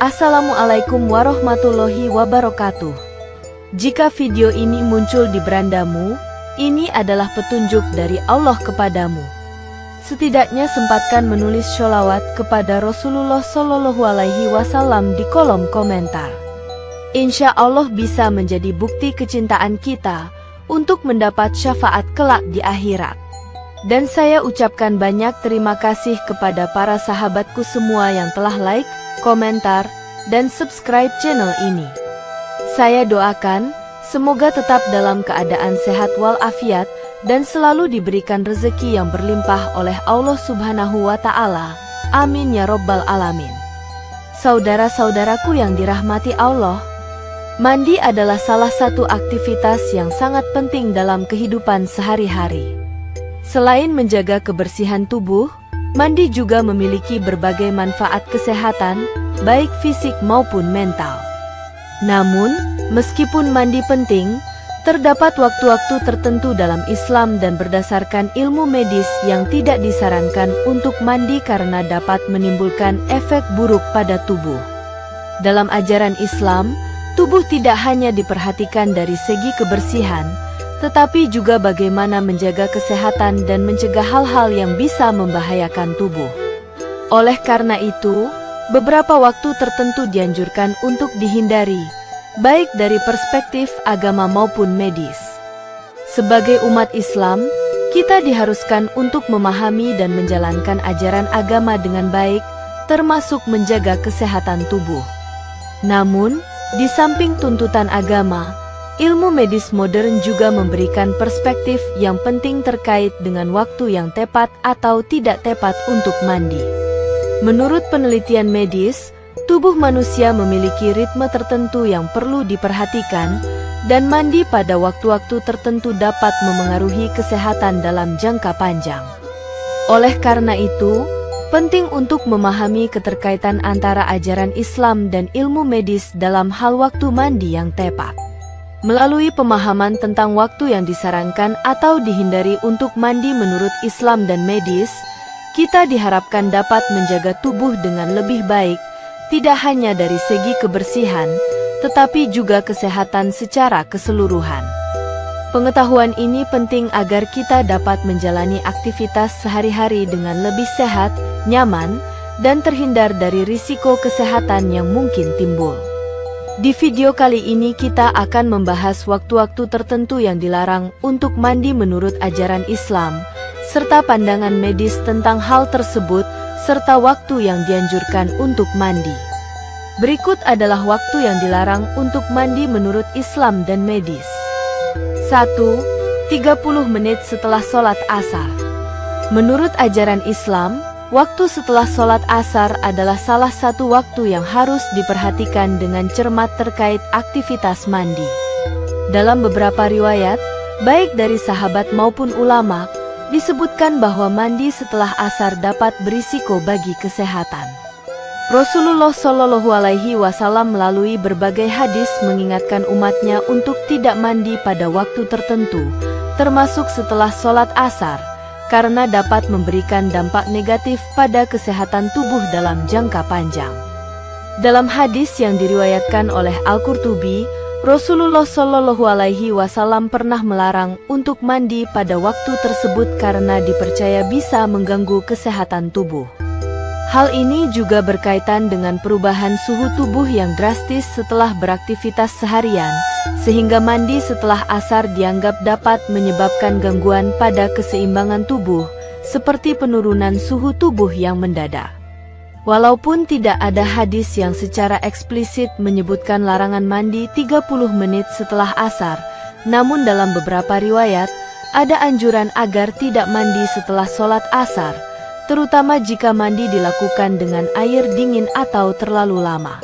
Assalamualaikum warahmatullahi wabarakatuh. Jika video ini muncul di berandamu, ini adalah petunjuk dari Allah kepadamu. Setidaknya sempatkan menulis sholawat kepada Rasulullah Shallallahu Alaihi Wasallam di kolom komentar. Insya Allah bisa menjadi bukti kecintaan kita untuk mendapat syafaat kelak di akhirat. Dan saya ucapkan banyak terima kasih kepada para sahabatku semua yang telah like, komentar, dan subscribe channel ini. Saya doakan, semoga tetap dalam keadaan sehat walafiat dan selalu diberikan rezeki yang berlimpah oleh Allah Subhanahu wa Ta'ala. Amin ya Rabbal Alamin. Saudara-saudaraku yang dirahmati Allah, mandi adalah salah satu aktivitas yang sangat penting dalam kehidupan sehari-hari. Selain menjaga kebersihan tubuh, mandi juga memiliki berbagai manfaat kesehatan, baik fisik maupun mental. Namun, meskipun mandi penting, terdapat waktu-waktu tertentu dalam Islam dan berdasarkan ilmu medis yang tidak disarankan untuk mandi karena dapat menimbulkan efek buruk pada tubuh. Dalam ajaran Islam, tubuh tidak hanya diperhatikan dari segi kebersihan, tetapi juga bagaimana menjaga kesehatan dan mencegah hal-hal yang bisa membahayakan tubuh. Oleh karena itu, beberapa waktu tertentu dianjurkan untuk dihindari, baik dari perspektif agama maupun medis. Sebagai umat Islam, kita diharuskan untuk memahami dan menjalankan ajaran agama dengan baik, termasuk menjaga kesehatan tubuh. Namun, di samping tuntutan agama, ilmu medis modern juga memberikan perspektif yang penting terkait dengan waktu yang tepat atau tidak tepat untuk mandi. Menurut penelitian medis, tubuh manusia memiliki ritme tertentu yang perlu diperhatikan, dan mandi pada waktu-waktu tertentu dapat memengaruhi kesehatan dalam jangka panjang. Oleh karena itu, penting untuk memahami keterkaitan antara ajaran Islam dan ilmu medis dalam hal waktu mandi yang tepat. Melalui pemahaman tentang waktu yang disarankan atau dihindari untuk mandi menurut Islam dan medis, kita diharapkan dapat menjaga tubuh dengan lebih baik, tidak hanya dari segi kebersihan, tetapi juga kesehatan secara keseluruhan. Pengetahuan ini penting agar kita dapat menjalani aktivitas sehari-hari dengan lebih sehat, nyaman, dan terhindar dari risiko kesehatan yang mungkin timbul. Di video kali ini kita akan membahas waktu-waktu tertentu yang dilarang untuk mandi menurut ajaran Islam, serta pandangan medis tentang hal tersebut, serta waktu yang dianjurkan untuk mandi. Berikut adalah waktu yang dilarang untuk mandi menurut Islam dan medis. 1. 30 menit setelah sholat asar. Menurut ajaran Islam, waktu setelah sholat asar adalah salah satu waktu yang harus diperhatikan dengan cermat terkait aktivitas mandi. Dalam beberapa riwayat, baik dari sahabat maupun ulama, disebutkan bahwa mandi setelah asar dapat berisiko bagi kesehatan. Rasulullah Shallallahu Alaihi Wasallam melalui berbagai hadis mengingatkan umatnya untuk tidak mandi pada waktu tertentu, termasuk setelah sholat asar, karena dapat memberikan dampak negatif pada kesehatan tubuh dalam jangka panjang. Dalam hadis yang diriwayatkan oleh Al-Qurtubi, Rasulullah Shallallahu Alaihi Wasallam pernah melarang untuk mandi pada waktu tersebut karena dipercaya bisa mengganggu kesehatan tubuh. Hal ini juga berkaitan dengan perubahan suhu tubuh yang drastis setelah beraktivitas seharian, sehingga mandi setelah asar dianggap dapat menyebabkan gangguan pada keseimbangan tubuh, seperti penurunan suhu tubuh yang mendadak. Walaupun tidak ada hadis yang secara eksplisit menyebutkan larangan mandi 30 menit setelah asar, namun dalam beberapa riwayat, ada anjuran agar tidak mandi setelah sholat asar, terutama jika mandi dilakukan dengan air dingin atau terlalu lama.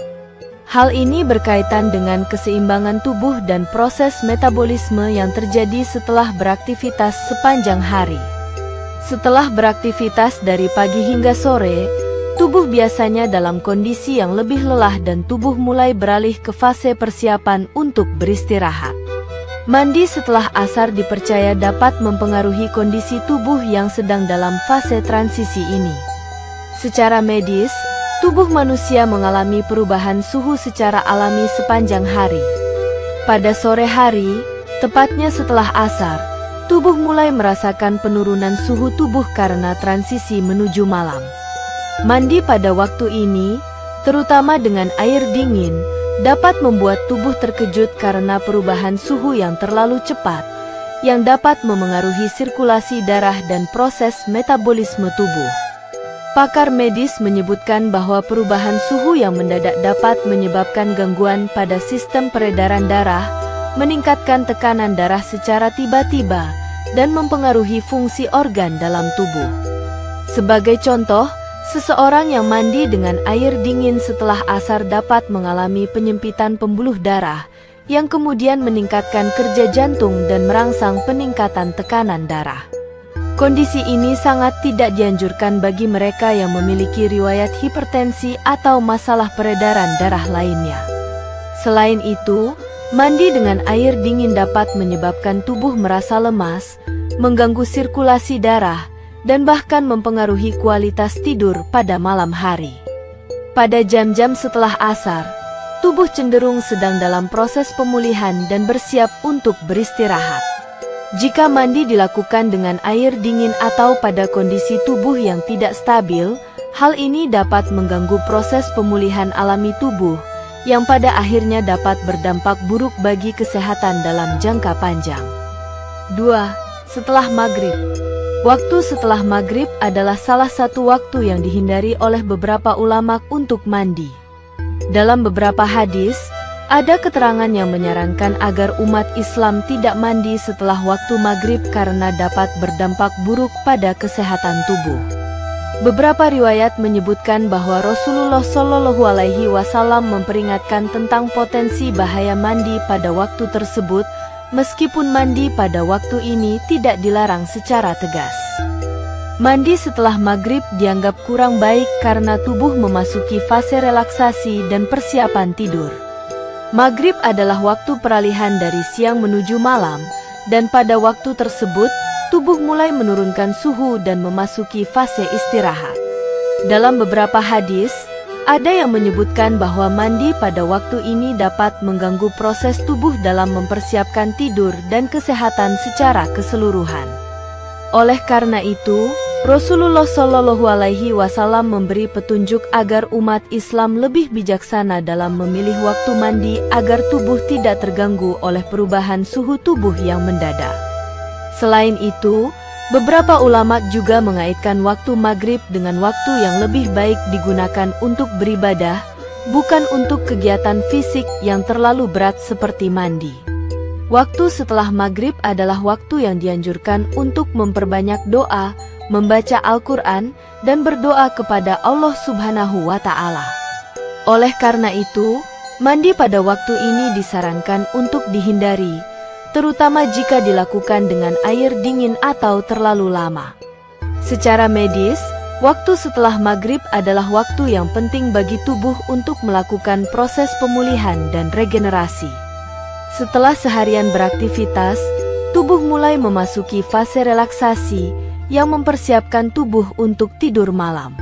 Hal ini berkaitan dengan keseimbangan tubuh dan proses metabolisme yang terjadi setelah beraktivitas sepanjang hari. Setelah beraktivitas dari pagi hingga sore, tubuh biasanya dalam kondisi yang lebih lelah dan tubuh mulai beralih ke fase persiapan untuk beristirahat. Mandi setelah asar dipercaya dapat mempengaruhi kondisi tubuh yang sedang dalam fase transisi ini. Secara medis, tubuh manusia mengalami perubahan suhu secara alami sepanjang hari. Pada sore hari, tepatnya setelah asar, tubuh mulai merasakan penurunan suhu tubuh karena transisi menuju malam. Mandi pada waktu ini, terutama dengan air dingin, dapat membuat tubuh terkejut karena perubahan suhu yang terlalu cepat, yang dapat memengaruhi sirkulasi darah dan proses metabolisme tubuh. Pakar medis menyebutkan bahwa perubahan suhu yang mendadak dapat menyebabkan gangguan pada sistem peredaran darah, meningkatkan tekanan darah secara tiba-tiba, dan mempengaruhi fungsi organ dalam tubuh. Sebagai contoh, seseorang yang mandi dengan air dingin setelah asar dapat mengalami penyempitan pembuluh darah, yang kemudian meningkatkan kerja jantung dan merangsang peningkatan tekanan darah. Kondisi ini sangat tidak dianjurkan bagi mereka yang memiliki riwayat hipertensi atau masalah peredaran darah lainnya. Selain itu, mandi dengan air dingin dapat menyebabkan tubuh merasa lemas, mengganggu sirkulasi darah, dan bahkan mempengaruhi kualitas tidur pada malam hari. Pada jam-jam setelah asar, tubuh cenderung sedang dalam proses pemulihan dan bersiap untuk beristirahat. Jika mandi dilakukan dengan air dingin atau pada kondisi tubuh yang tidak stabil, hal ini dapat mengganggu proses pemulihan alami tubuh, yang pada akhirnya dapat berdampak buruk bagi kesehatan dalam jangka panjang. 2. Setelah maghrib. Waktu setelah maghrib adalah salah satu waktu yang dihindari oleh beberapa ulama untuk mandi. Dalam beberapa hadis, ada keterangan yang menyarankan agar umat Islam tidak mandi setelah waktu maghrib karena dapat berdampak buruk pada kesehatan tubuh. Beberapa riwayat menyebutkan bahwa Rasulullah Shallallahu Alaihi Wasallam memperingatkan tentang potensi bahaya mandi pada waktu tersebut, meskipun mandi pada waktu ini tidak dilarang secara tegas. Mandi setelah maghrib dianggap kurang baik karena tubuh memasuki fase relaksasi dan persiapan tidur. Maghrib adalah waktu peralihan dari siang menuju malam, dan pada waktu tersebut, tubuh mulai menurunkan suhu dan memasuki fase istirahat. Dalam beberapa hadis, ada yang menyebutkan bahwa mandi pada waktu ini dapat mengganggu proses tubuh dalam mempersiapkan tidur dan kesehatan secara keseluruhan. Oleh karena itu, Rasulullah Shallallahu Alaihi Wasallam memberi petunjuk agar umat Islam lebih bijaksana dalam memilih waktu mandi agar tubuh tidak terganggu oleh perubahan suhu tubuh yang mendadak. Selain itu, beberapa ulama juga mengaitkan waktu maghrib dengan waktu yang lebih baik digunakan untuk beribadah, bukan untuk kegiatan fisik yang terlalu berat seperti mandi. Waktu setelah maghrib adalah waktu yang dianjurkan untuk memperbanyak doa, membaca Al-Quran, dan berdoa kepada Allah Subhanahu wa Ta'ala. Oleh karena itu, mandi pada waktu ini disarankan untuk dihindari, terutama jika dilakukan dengan air dingin atau terlalu lama. Secara medis, waktu setelah maghrib adalah waktu yang penting bagi tubuh untuk melakukan proses pemulihan dan regenerasi. Setelah seharian beraktivitas, tubuh mulai memasuki fase relaksasi yang mempersiapkan tubuh untuk tidur malam.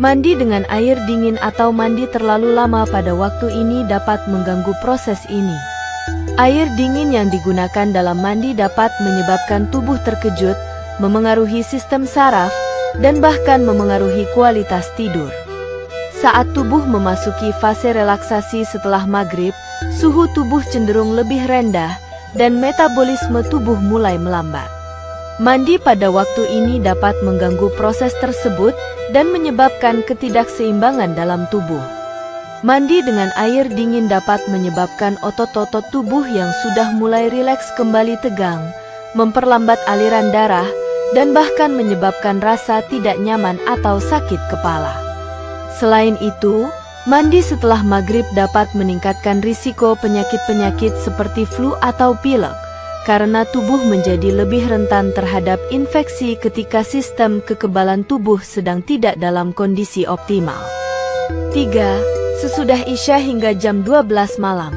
Mandi dengan air dingin atau mandi terlalu lama pada waktu ini dapat mengganggu proses ini. Air dingin yang digunakan dalam mandi dapat menyebabkan tubuh terkejut, memengaruhi sistem saraf, dan bahkan memengaruhi kualitas tidur. Saat tubuh memasuki fase relaksasi setelah maghrib, suhu tubuh cenderung lebih rendah, dan metabolisme tubuh mulai melambat. Mandi pada waktu ini dapat mengganggu proses tersebut dan menyebabkan ketidakseimbangan dalam tubuh. Mandi dengan air dingin dapat menyebabkan otot-otot tubuh yang sudah mulai rileks kembali tegang, memperlambat aliran darah, dan bahkan menyebabkan rasa tidak nyaman atau sakit kepala. Selain itu, mandi setelah maghrib dapat meningkatkan risiko penyakit-penyakit seperti flu atau pilek, karena tubuh menjadi lebih rentan terhadap infeksi ketika sistem kekebalan tubuh sedang tidak dalam kondisi optimal. 3. Sesudah Isya hingga jam 12 malam.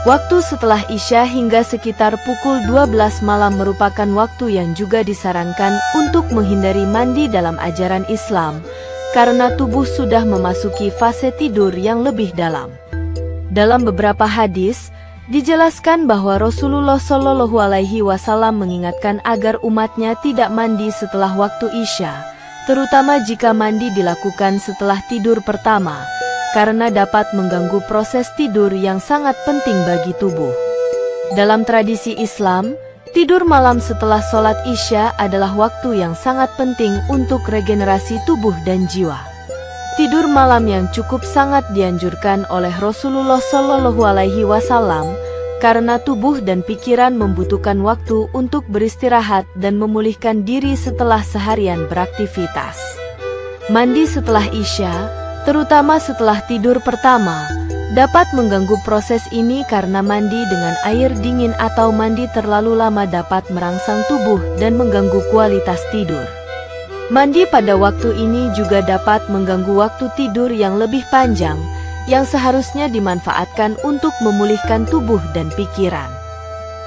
Waktu setelah Isya hingga sekitar pukul 12 malam merupakan waktu yang juga disarankan untuk menghindari mandi dalam ajaran Islam, karena tubuh sudah memasuki fase tidur yang lebih dalam. Dalam beberapa hadis, dijelaskan bahwa Rasulullah Shallallahu Alaihi Wasallam mengingatkan agar umatnya tidak mandi setelah waktu Isya, terutama jika mandi dilakukan setelah tidur pertama, karena dapat mengganggu proses tidur yang sangat penting bagi tubuh. Dalam tradisi Islam, tidur malam setelah sholat Isya adalah waktu yang sangat penting untuk regenerasi tubuh dan jiwa. Tidur malam yang cukup sangat dianjurkan oleh Rasulullah Shallallahu Alaihi Wasallam karena tubuh dan pikiran membutuhkan waktu untuk beristirahat dan memulihkan diri setelah seharian beraktivitas. Mandi setelah Isya, terutama setelah tidur pertama, dapat mengganggu proses ini karena mandi dengan air dingin atau mandi terlalu lama dapat merangsang tubuh dan mengganggu kualitas tidur. Mandi pada waktu ini juga dapat mengganggu waktu tidur yang lebih panjang, yang seharusnya dimanfaatkan untuk memulihkan tubuh dan pikiran.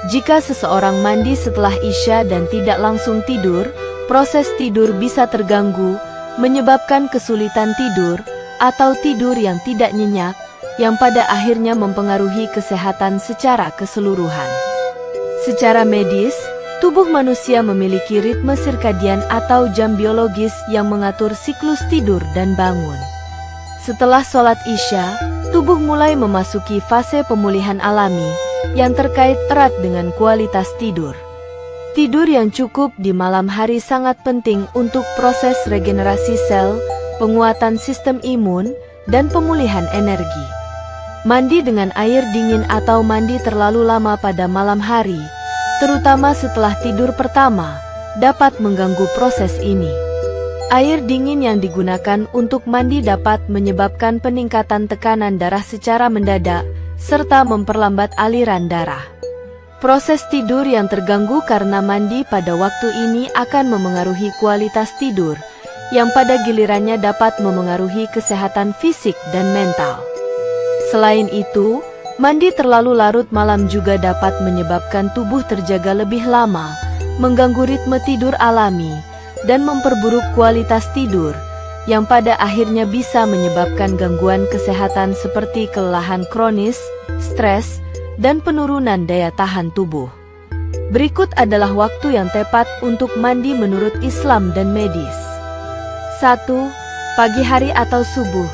Jika seseorang mandi setelah Isya dan tidak langsung tidur, proses tidur bisa terganggu, menyebabkan kesulitan tidur, atau tidur yang tidak nyenyak, yang pada akhirnya mempengaruhi kesehatan secara keseluruhan. Secara medis, tubuh manusia memiliki ritme sirkadian atau jam biologis yang mengatur siklus tidur dan bangun. Setelah sholat Isya, tubuh mulai memasuki fase pemulihan alami yang terkait erat dengan kualitas tidur. Tidur yang cukup di malam hari sangat penting untuk proses regenerasi sel, penguatan sistem imun, dan pemulihan energi. Mandi dengan air dingin atau mandi terlalu lama pada malam hari, terutama setelah tidur pertama, dapat mengganggu proses ini. Air dingin yang digunakan untuk mandi dapat menyebabkan peningkatan tekanan darah secara mendadak, serta memperlambat aliran darah. Proses tidur yang terganggu karena mandi pada waktu ini akan memengaruhi kualitas tidur, yang pada gilirannya dapat memengaruhi kesehatan fisik dan mental. Selain itu, mandi terlalu larut malam juga dapat menyebabkan tubuh terjaga lebih lama, mengganggu ritme tidur alami, dan memperburuk kualitas tidur, yang pada akhirnya bisa menyebabkan gangguan kesehatan seperti kelelahan kronis, stres, dan penurunan daya tahan tubuh. Berikut adalah waktu yang tepat untuk mandi menurut Islam dan medis. 1. Pagi hari atau subuh.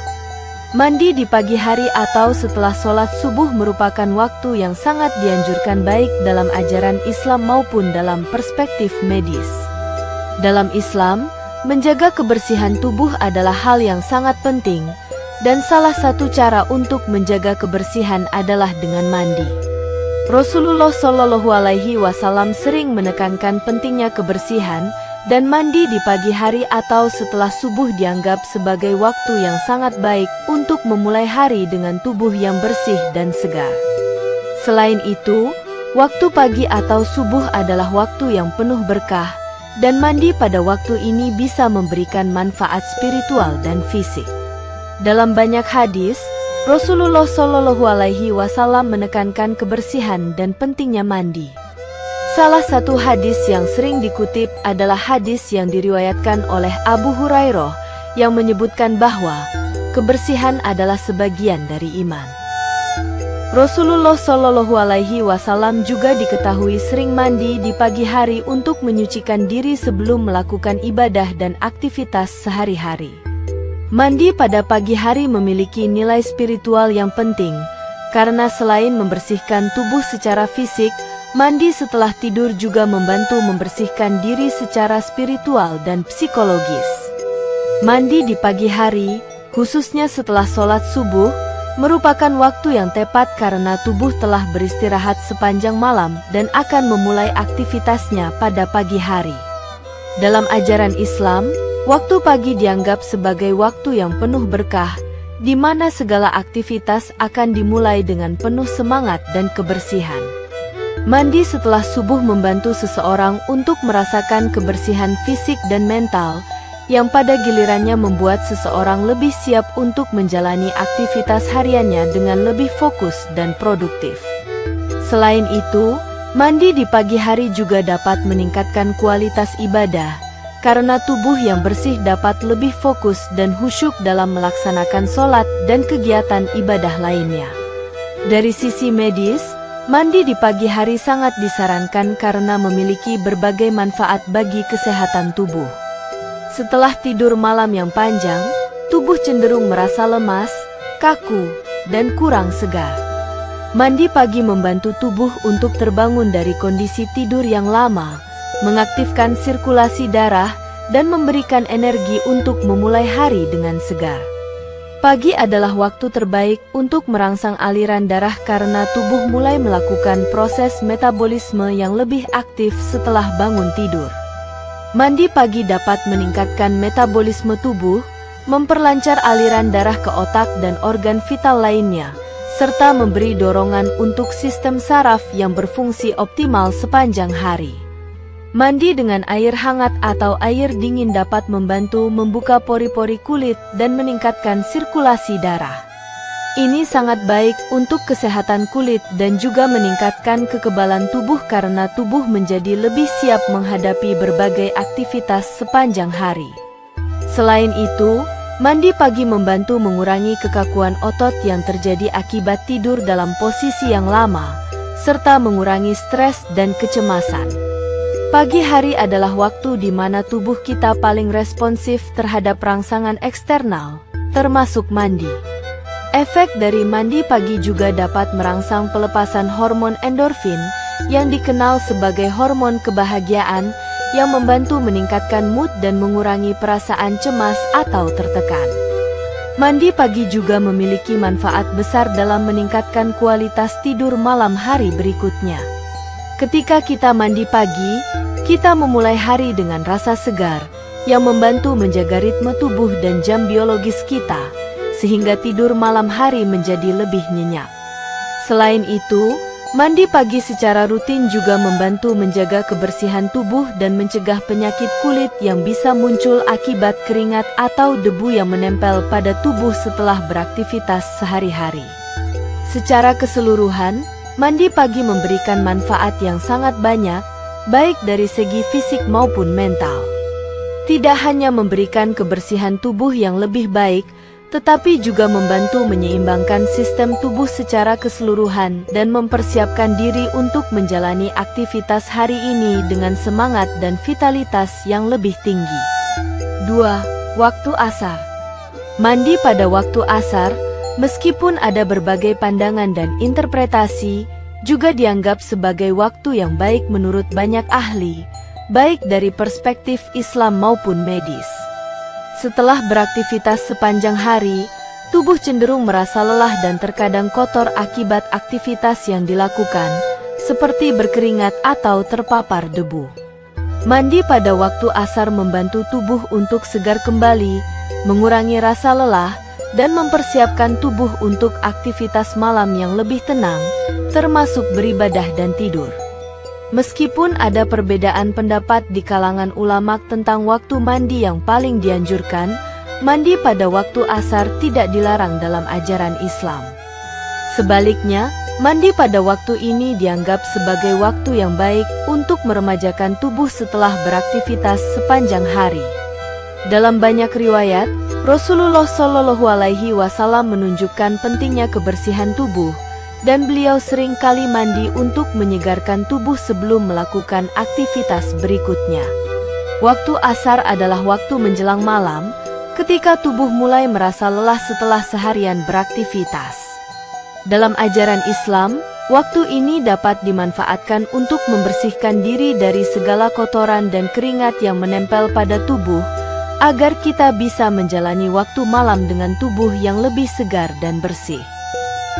Mandi di pagi hari atau setelah sholat subuh merupakan waktu yang sangat dianjurkan baik dalam ajaran Islam maupun dalam perspektif medis. Dalam Islam, menjaga kebersihan tubuh adalah hal yang sangat penting, dan salah satu cara untuk menjaga kebersihan adalah dengan mandi. Rasulullah Shallallahu Alaihi Wasallam sering menekankan pentingnya kebersihan, dan mandi di pagi hari atau setelah subuh dianggap sebagai waktu yang sangat baik untuk memulai hari dengan tubuh yang bersih dan segar. Selain itu, waktu pagi atau subuh adalah waktu yang penuh berkah, dan mandi pada waktu ini bisa memberikan manfaat spiritual dan fisik. Dalam banyak hadis, Rasulullah Shallallahu Alaihi Wasallam menekankan kebersihan dan pentingnya mandi. Salah satu hadis yang sering dikutip adalah hadis yang diriwayatkan oleh Abu Hurairah yang menyebutkan bahwa kebersihan adalah sebagian dari iman. Rasulullah Shallallahu Alaihi Wasallam juga diketahui sering mandi di pagi hari untuk menyucikan diri sebelum melakukan ibadah dan aktivitas sehari-hari. Mandi pada pagi hari memiliki nilai spiritual yang penting, karena selain membersihkan tubuh secara fisik, mandi setelah tidur juga membantu membersihkan diri secara spiritual dan psikologis. Mandi di pagi hari, khususnya setelah sholat subuh, merupakan waktu yang tepat karena tubuh telah beristirahat sepanjang malam dan akan memulai aktivitasnya pada pagi hari. Dalam ajaran Islam, waktu pagi dianggap sebagai waktu yang penuh berkah, di mana segala aktivitas akan dimulai dengan penuh semangat dan kebersihan. Mandi setelah subuh membantu seseorang untuk merasakan kebersihan fisik dan mental, yang pada gilirannya membuat seseorang lebih siap untuk menjalani aktivitas hariannya dengan lebih fokus dan produktif. Selain itu, mandi di pagi hari juga dapat meningkatkan kualitas ibadah, karena tubuh yang bersih dapat lebih fokus dan khusyuk dalam melaksanakan sholat dan kegiatan ibadah lainnya. Dari sisi medis, mandi di pagi hari sangat disarankan karena memiliki berbagai manfaat bagi kesehatan tubuh. Setelah tidur malam yang panjang, tubuh cenderung merasa lemas, kaku, dan kurang segar. Mandi pagi membantu tubuh untuk terbangun dari kondisi tidur yang lama, mengaktifkan sirkulasi darah, dan memberikan energi untuk memulai hari dengan segar. Pagi adalah waktu terbaik untuk merangsang aliran darah karena tubuh mulai melakukan proses metabolisme yang lebih aktif setelah bangun tidur. Mandi pagi dapat meningkatkan metabolisme tubuh, memperlancar aliran darah ke otak dan organ vital lainnya, serta memberi dorongan untuk sistem saraf yang berfungsi optimal sepanjang hari. Mandi dengan air hangat atau air dingin dapat membantu membuka pori-pori kulit dan meningkatkan sirkulasi darah. Ini sangat baik untuk kesehatan kulit dan juga meningkatkan kekebalan tubuh karena tubuh menjadi lebih siap menghadapi berbagai aktivitas sepanjang hari. Selain itu, mandi pagi membantu mengurangi kekakuan otot yang terjadi akibat tidur dalam posisi yang lama, serta mengurangi stres dan kecemasan. Pagi hari adalah waktu di mana tubuh kita paling responsif terhadap rangsangan eksternal, termasuk mandi. Efek dari mandi pagi juga dapat merangsang pelepasan hormon endorfin, yang dikenal sebagai hormon kebahagiaan, yang membantu meningkatkan mood dan mengurangi perasaan cemas atau tertekan. Mandi pagi juga memiliki manfaat besar dalam meningkatkan kualitas tidur malam hari berikutnya. Ketika kita mandi pagi, kita memulai hari dengan rasa segar, yang membantu menjaga ritme tubuh dan jam biologis kita, sehingga tidur malam hari menjadi lebih nyenyak. Selain itu, mandi pagi secara rutin juga membantu menjaga kebersihan tubuh dan mencegah penyakit kulit yang bisa muncul akibat keringat atau debu yang menempel pada tubuh setelah beraktivitas sehari-hari. Secara keseluruhan, mandi pagi memberikan manfaat yang sangat banyak, baik dari segi fisik maupun mental. Tidak hanya memberikan kebersihan tubuh yang lebih baik, tetapi juga membantu menyeimbangkan sistem tubuh secara keseluruhan dan mempersiapkan diri untuk menjalani aktivitas hari ini dengan semangat dan vitalitas yang lebih tinggi. 2. Waktu asar. Mandi pada waktu asar, meskipun ada berbagai pandangan dan interpretasi, juga dianggap sebagai waktu yang baik menurut banyak ahli, baik dari perspektif Islam maupun medis. Setelah beraktivitas sepanjang hari, tubuh cenderung merasa lelah dan terkadang kotor akibat aktivitas yang dilakukan, seperti berkeringat atau terpapar debu. Mandi pada waktu asar membantu tubuh untuk segar kembali, mengurangi rasa lelah, dan mempersiapkan tubuh untuk aktivitas malam yang lebih tenang, termasuk beribadah dan tidur. Meskipun ada perbedaan pendapat di kalangan ulama tentang waktu mandi yang paling dianjurkan, mandi pada waktu asar tidak dilarang dalam ajaran Islam. Sebaliknya, mandi pada waktu ini dianggap sebagai waktu yang baik untuk meremajakan tubuh setelah beraktivitas sepanjang hari. Dalam banyak riwayat, Rasulullah Shallallahu Alaihi Wasallam menunjukkan pentingnya kebersihan tubuh, dan beliau sering kali mandi untuk menyegarkan tubuh sebelum melakukan aktivitas berikutnya. Waktu asar adalah waktu menjelang malam, ketika tubuh mulai merasa lelah setelah seharian beraktivitas. Dalam ajaran Islam, waktu ini dapat dimanfaatkan untuk membersihkan diri dari segala kotoran dan keringat yang menempel pada tubuh, agar kita bisa menjalani waktu malam dengan tubuh yang lebih segar dan bersih.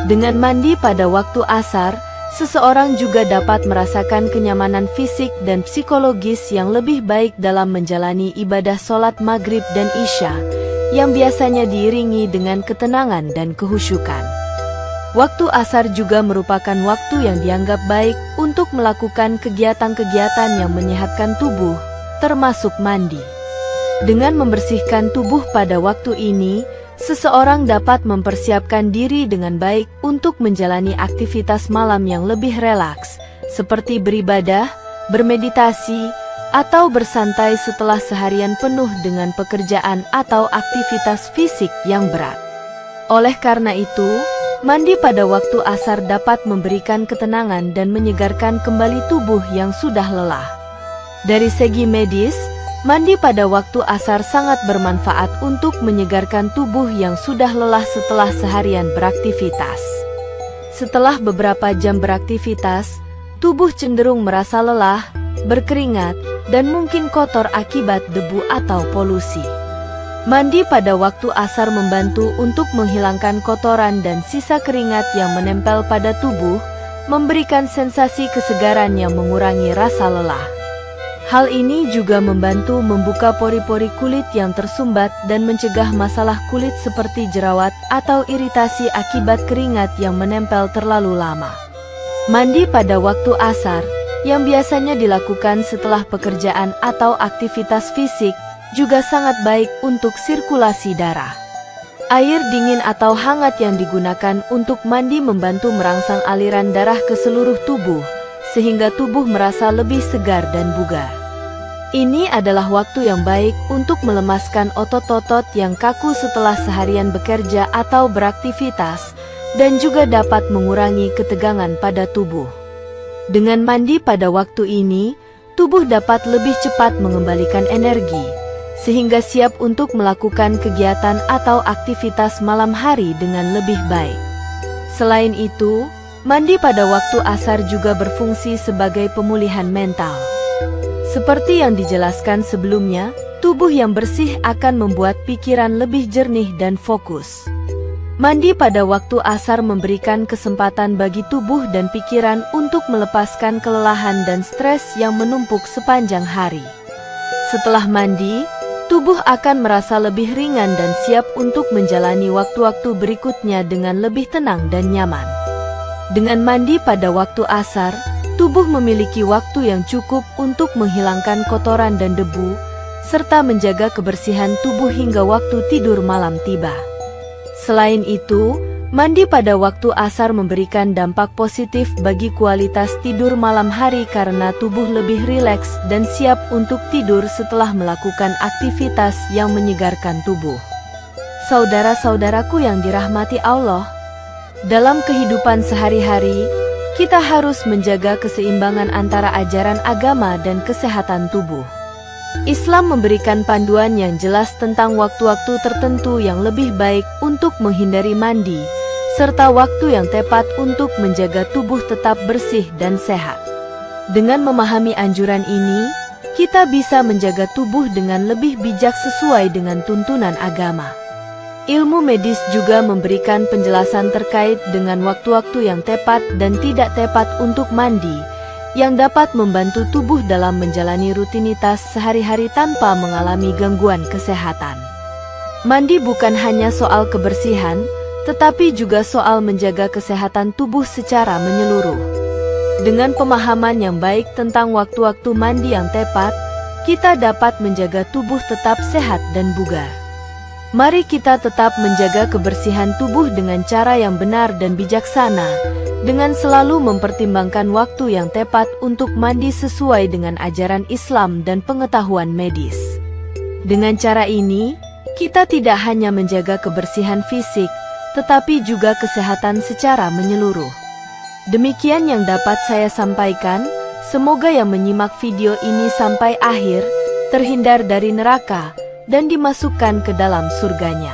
Dengan mandi pada waktu asar, seseorang juga dapat merasakan kenyamanan fisik dan psikologis yang lebih baik dalam menjalani ibadah sholat maghrib dan isya, yang biasanya diiringi dengan ketenangan dan kehusyukan. Waktu asar juga merupakan waktu yang dianggap baik untuk melakukan kegiatan-kegiatan yang menyehatkan tubuh, termasuk mandi. Dengan membersihkan tubuh pada waktu ini, seseorang dapat mempersiapkan diri dengan baik untuk menjalani aktivitas malam yang lebih relaks, seperti beribadah, bermeditasi, atau bersantai setelah seharian penuh dengan pekerjaan atau aktivitas fisik yang berat. Oleh karena itu, mandi pada waktu asar dapat memberikan ketenangan dan menyegarkan kembali tubuh yang sudah lelah. Dari segi medis, mandi pada waktu asar sangat bermanfaat untuk menyegarkan tubuh yang sudah lelah setelah seharian beraktivitas. Setelah beberapa jam beraktivitas, tubuh cenderung merasa lelah, berkeringat, dan mungkin kotor akibat debu atau polusi. Mandi pada waktu asar membantu untuk menghilangkan kotoran dan sisa keringat yang menempel pada tubuh, memberikan sensasi kesegaran yang mengurangi rasa lelah. Hal ini juga membantu membuka pori-pori kulit yang tersumbat dan mencegah masalah kulit seperti jerawat atau iritasi akibat keringat yang menempel terlalu lama. Mandi pada waktu asar, yang biasanya dilakukan setelah pekerjaan atau aktivitas fisik, juga sangat baik untuk sirkulasi darah. Air dingin atau hangat yang digunakan untuk mandi membantu merangsang aliran darah ke seluruh tubuh, sehingga tubuh merasa lebih segar dan bugar. Ini adalah waktu yang baik untuk melemaskan otot-otot yang kaku setelah seharian bekerja atau beraktivitas, dan juga dapat mengurangi ketegangan pada tubuh. Dengan mandi pada waktu ini, tubuh dapat lebih cepat mengembalikan energi, sehingga siap untuk melakukan kegiatan atau aktivitas malam hari dengan lebih baik. Selain itu, mandi pada waktu asar juga berfungsi sebagai pemulihan mental. Seperti yang dijelaskan sebelumnya, tubuh yang bersih akan membuat pikiran lebih jernih dan fokus. Mandi pada waktu asar memberikan kesempatan bagi tubuh dan pikiran untuk melepaskan kelelahan dan stres yang menumpuk sepanjang hari. Setelah mandi, tubuh akan merasa lebih ringan dan siap untuk menjalani waktu-waktu berikutnya dengan lebih tenang dan nyaman. Dengan mandi pada waktu asar, tubuh memiliki waktu yang cukup untuk menghilangkan kotoran dan debu, serta menjaga kebersihan tubuh hingga waktu tidur malam tiba. Selain itu, mandi pada waktu asar memberikan dampak positif bagi kualitas tidur malam hari karena tubuh lebih rileks dan siap untuk tidur setelah melakukan aktivitas yang menyegarkan tubuh. Saudara-saudaraku yang dirahmati Allah, dalam kehidupan sehari-hari, kita harus menjaga keseimbangan antara ajaran agama dan kesehatan tubuh. Islam memberikan panduan yang jelas tentang waktu-waktu tertentu yang lebih baik untuk menghindari mandi, serta waktu yang tepat untuk menjaga tubuh tetap bersih dan sehat. Dengan memahami anjuran ini, kita bisa menjaga tubuh dengan lebih bijak sesuai dengan tuntunan agama. Ilmu medis juga memberikan penjelasan terkait dengan waktu-waktu yang tepat dan tidak tepat untuk mandi, yang dapat membantu tubuh dalam menjalani rutinitas sehari-hari tanpa mengalami gangguan kesehatan. Mandi bukan hanya soal kebersihan, tetapi juga soal menjaga kesehatan tubuh secara menyeluruh. Dengan pemahaman yang baik tentang waktu-waktu mandi yang tepat, kita dapat menjaga tubuh tetap sehat dan bugar. Mari kita tetap menjaga kebersihan tubuh dengan cara yang benar dan bijaksana, dengan selalu mempertimbangkan waktu yang tepat untuk mandi sesuai dengan ajaran Islam dan pengetahuan medis. Dengan cara ini, kita tidak hanya menjaga kebersihan fisik, tetapi juga kesehatan secara menyeluruh. Demikian yang dapat saya sampaikan, semoga yang menyimak video ini sampai akhir, terhindar dari neraka, dan dimasukkan ke dalam surganya.